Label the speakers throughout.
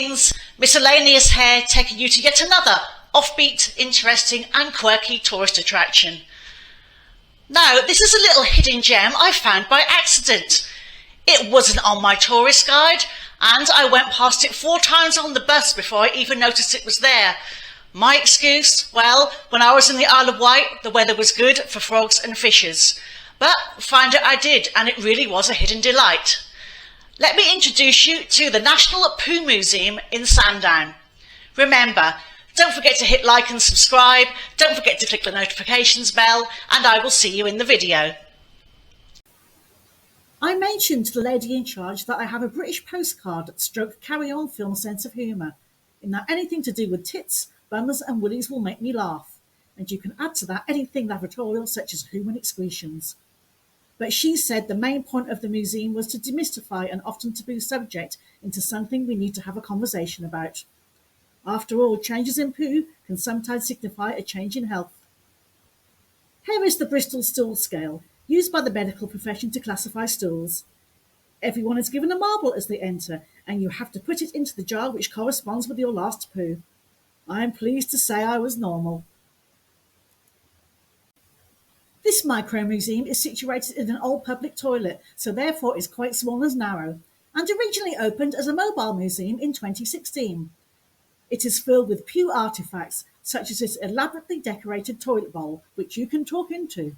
Speaker 1: Greetings, miscellaneous hair taking you to yet another offbeat, interesting and quirky tourist attraction. Now, this is a little hidden gem I found by accident. It wasn't on my tourist guide and I went past it 4 times on the bus before I even noticed it was there. My excuse? Well, when I was in the Isle of Wight, the weather was good for frogs and fishes. But find it I did, and it really was a hidden delight. Let me introduce you to the National Poo Museum in Sandown. Remember, don't forget to hit like and subscribe, don't forget to click the notifications bell, and I will see you in the video.
Speaker 2: I mentioned to the lady in charge that I have a British postcard stroke carry-on film sense of humour, in that anything to do with tits, bummers and willies will make me laugh, and you can add to that anything lavatorial such as human excretions. But she said the main point of the museum was to demystify an often taboo subject into something we need to have a conversation about. After all, changes in poo can sometimes signify a change in health. Here is the Bristol stool scale, used by the medical profession to classify stools. Everyone is given a marble as they enter, and you have to put it into the jar which corresponds with your last poo. I am pleased to say I was normal. This micro-museum is situated in an old public toilet, so therefore is quite small and narrow, and originally opened as a mobile museum in 2016. It is filled with poo artefacts, such as this elaborately decorated toilet bowl, which you can talk into.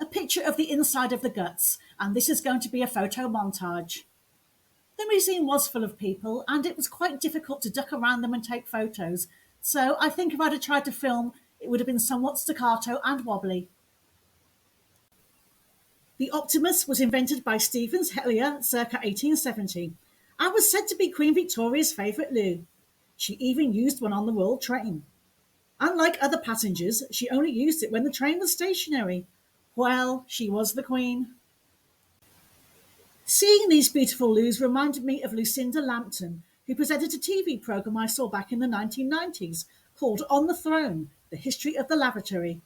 Speaker 2: A picture of the inside of the guts, and this is going to be a photo montage. The museum was full of people, and it was quite difficult to duck around them and take photos, so I think if I'd have tried to film, it would have been somewhat staccato and wobbly. The Optimus was invented by Stephen Hellyer circa 1870 and was said to be Queen Victoria's favourite loo. She even used one on the Royal train. Unlike other passengers, she only used it when the train was stationary. Well, she was the Queen. Seeing these beautiful loos reminded me of Lucinda Lambton, who presented a TV programme I saw back in the 1990s called On the Throne, The History of the Lavatory.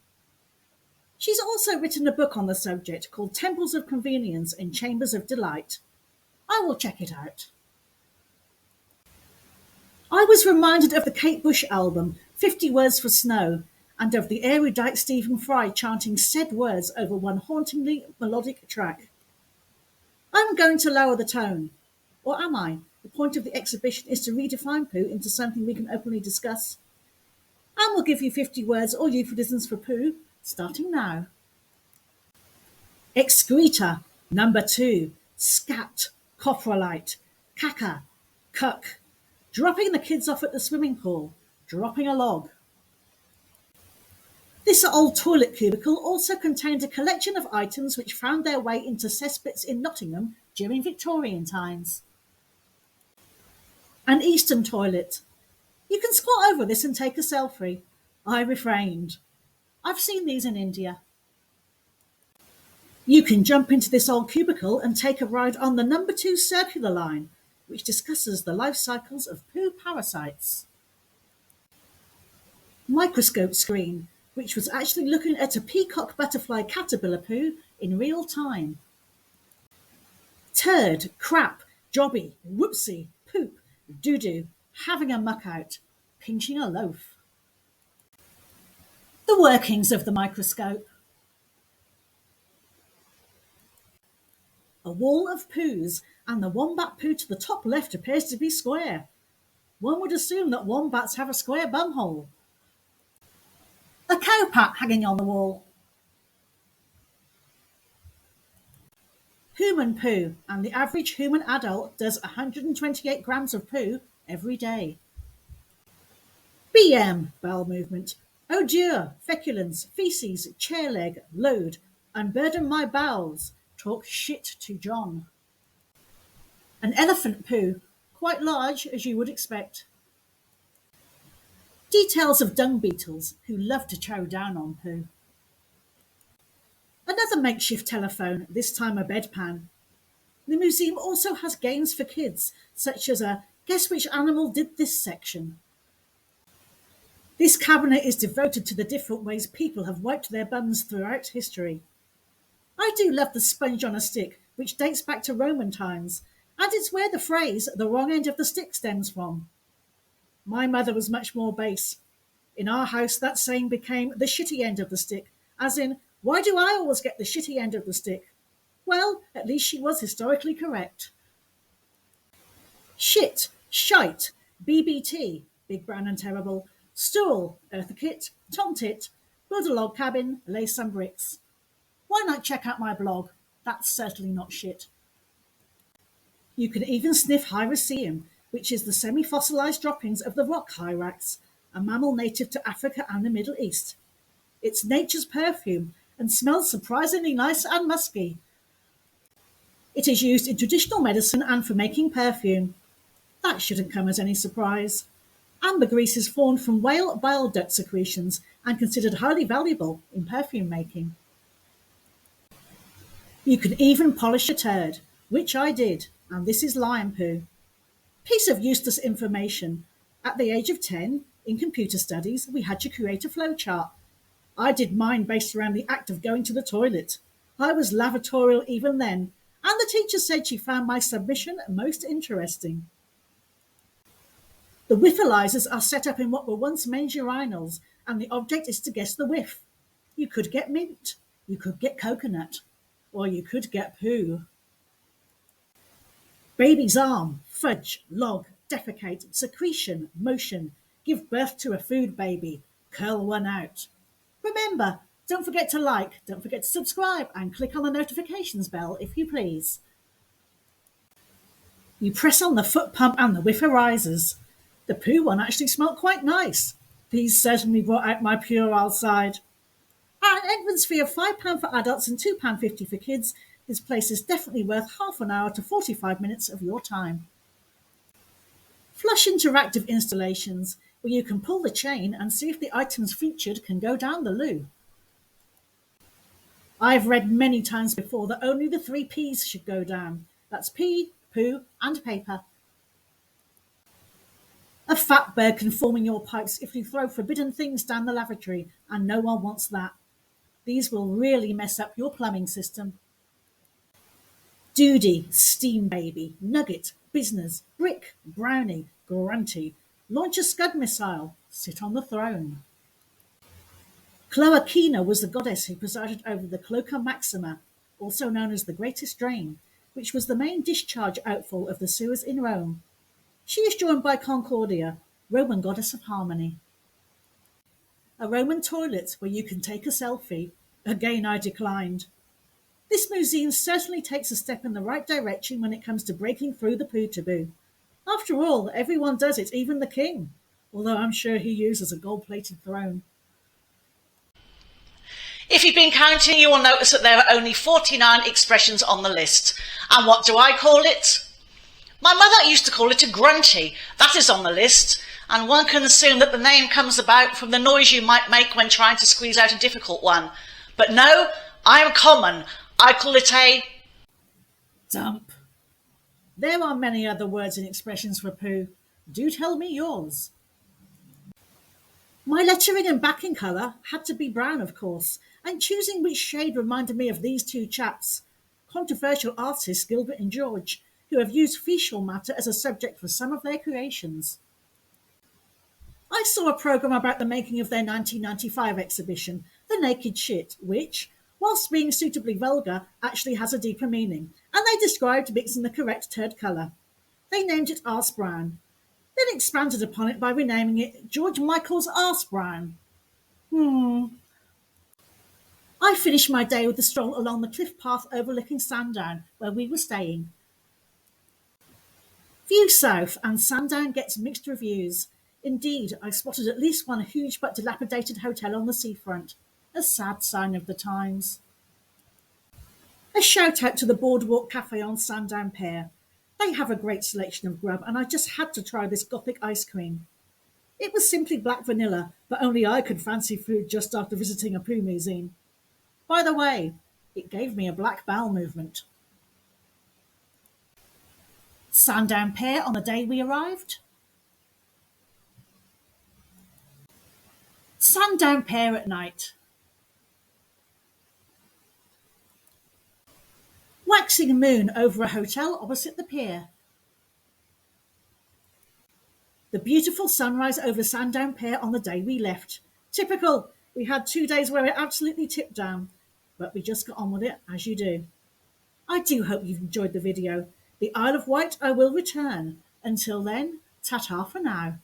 Speaker 2: She's also written a book on the subject called Temples of Convenience and Chambers of Delight. I will check it out. I was reminded of the Kate Bush album, 50 Words for Snow, and of the erudite Stephen Fry chanting said words over one hauntingly melodic track. I'm going to lower the tone. Or am I? The point of the exhibition is to redefine poo into something we can openly discuss. And we'll give you 50 words or euphemisms for poo, starting now. Excreta, number 2, scat, coprolite, caca, cuck, dropping the kids off at the swimming pool, dropping a log. This old toilet cubicle also contained a collection of items which found their way into cesspits in Nottingham during Victorian times. An Eastern toilet. You can squat over this and take a selfie. I refrained. I've seen these in India. You can jump into this old cubicle and take a ride on the number 2 circular line, which discusses the life cycles of poo parasites. Microscope screen, which was actually looking at a peacock butterfly caterpillar poo in real time. Turd, crap, jobby, whoopsie, poop, doo-doo, having a muck out, pinching a loaf. The workings of the microscope. A wall of poos, and the wombat poo to the top left appears to be square. One would assume that wombats have a square bumhole. A cowpat hanging on the wall. Human poo, and the average human adult does 128 grams of poo every day. BM, bowel movement. Oh dear, feculence, feces, chair leg, load, unburden my bowels, talk shit to John. An elephant poo, quite large as you would expect. Details of dung beetles who love to chow down on poo. Another makeshift telephone, this time a bedpan. The museum also has games for kids, such as a Guess Which Animal Did This section. This cabinet is devoted to the different ways people have wiped their bums throughout history. I do love the sponge on a stick, which dates back to Roman times, And it's where the phrase "the wrong end of the stick" stems from. My mother was much more base. In our house, that saying became "the shitty end of the stick," as in, why do I always get the shitty end of the stick? Well, at least she was historically correct. Shit, shite, BBT, big brown and terrible, stool, eartha kit, tomtit, build a log cabin, lay some bricks. Why not check out my blog? That's certainly not shit. You can even sniff Hyraceum, which is the semi-fossilized droppings of the rock hyrax, a mammal native to Africa and the Middle East. It's nature's perfume and smells surprisingly nice and musky. It is used in traditional medicine and for making perfume. That shouldn't come as any surprise. Ambergris is formed from whale bile duct secretions and considered highly valuable in perfume making. You can even polish a turd, which I did, and this is lion poo. Piece of useless information. At the age of 10, in computer studies, we had to create a flowchart. I did mine based around the act of going to the toilet. I was lavatorial even then, and the teacher said she found my submission most interesting. The whiffalizers are set up in what were once men's urinals, and the object is to guess the whiff. You could get mint, you could get coconut, or you could get poo. Baby's arm, fudge, log, defecate, secretion, motion, give birth to a food baby, curl one out. Remember, don't forget to like, don't forget to subscribe, and click on the notifications bell if you please. You press on the foot pump and the whiff arises. The poo one actually smelt quite nice. These certainly brought out my puerile side. At an entrance fee of £5 for adults and £2.50 for kids, this place is definitely worth half an hour to 45 minutes of your time. Flush interactive installations, where you can pull the chain and see if the items featured can go down the loo. I've read many times before that only the 3 P's should go down. That's pee, poo, and paper. A fat bird can form in your pipes if you throw forbidden things down the lavatory, and no one wants that. These will really mess up your plumbing system. Doody, steam baby, nugget, business, brick, brownie, grunty, launch a scud missile, sit on the throne. Cloacina was the goddess who presided over the Cloaca Maxima, also known as the Greatest Drain, which was the main discharge outfall of the sewers in Rome. She is joined by Concordia, Roman goddess of harmony. A Roman toilet where you can take a selfie. Again, I declined. This museum certainly takes a step in the right direction when it comes to breaking through the poo taboo. After all, everyone does it, even the king, although I'm sure he uses a gold-plated throne.
Speaker 1: If you've been counting, you will notice that there are only 49 expressions on the list. And what do I call it? My mother used to call it a grunty. That is on the list, and one can assume that the name comes about from the noise you might make when trying to squeeze out a difficult one. But no, I am common. I call it a
Speaker 2: Dump. There are many other words and expressions for poo. Do tell me yours. My lettering and backing colour had to be brown, of course, and choosing which shade reminded me of these two chaps, controversial artists Gilbert and George, who have used facial matter as a subject for some of their creations. I saw a programme about the making of their 1995 exhibition, The Naked Shit, which, whilst being suitably vulgar, actually has a deeper meaning, and they described mixing the correct turd colour. They named it Arse Brown, then expanded upon it by renaming it George Michael's Arse Brown. I finished my day with a stroll along the cliff path overlooking Sandown, where we were staying. View south, and Sandown gets mixed reviews. Indeed, I spotted at least one huge but dilapidated hotel on the seafront, a sad sign of the times. A shout out to the Boardwalk Cafe on Sandown Pier. They have a great selection of grub, and I just had to try this gothic ice cream. It was simply black vanilla, but only I could fancy food just after visiting a poo museum. By the way, it gave me a black bowel movement. Sandown Pier on the day we arrived. Sandown Pier at night. waxing moon over a hotel opposite the pier. The beautiful sunrise over Sandown Pier on the day we left. Typical. We had 2 days where it absolutely tipped down, but we just got on with it, as you do. I do hope you've enjoyed the video. The Isle of Wight I will return. Until then, ta-ta for now.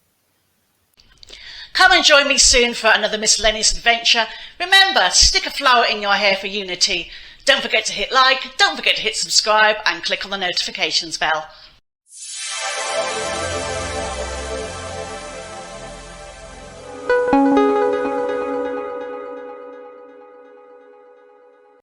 Speaker 1: Come and join me soon for another miscellaneous adventure. Remember, stick a flower in your hair for unity. Don't forget to hit like, don't forget to hit subscribe and click on the notifications bell.